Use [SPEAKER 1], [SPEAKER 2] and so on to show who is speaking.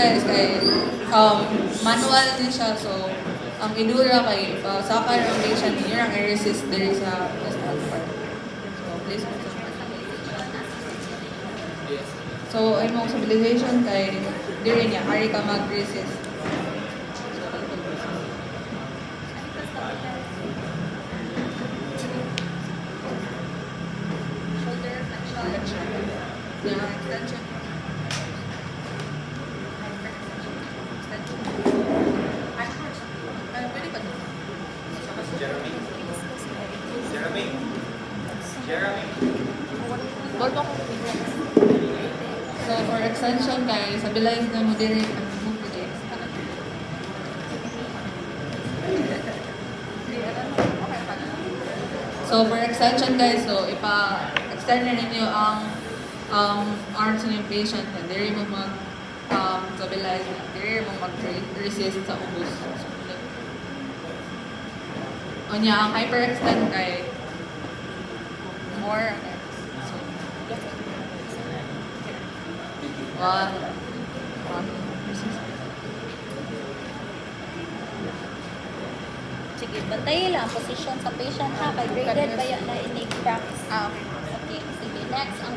[SPEAKER 1] guys kay manual din siya, so ang idura kay sakar ang patient niyo ang i-resist diri sa distal part. So please so imong stabilization kay diri niya ari ka mag-resist. Extension. So for extension kay stabilize na mo diri ang movement. So for extension guys, so ipa-extend na ninyo ang arms ng patient na diri mo mag stabilize na diri mo mag-resist sa ubos. O niya, ang hyperextend kay more so, one,
[SPEAKER 2] Sige, bantayin lang ang position sa patient ha. Kay graded ba yan na inig cracks.
[SPEAKER 1] okay.
[SPEAKER 2] Okay, sige. Next, ang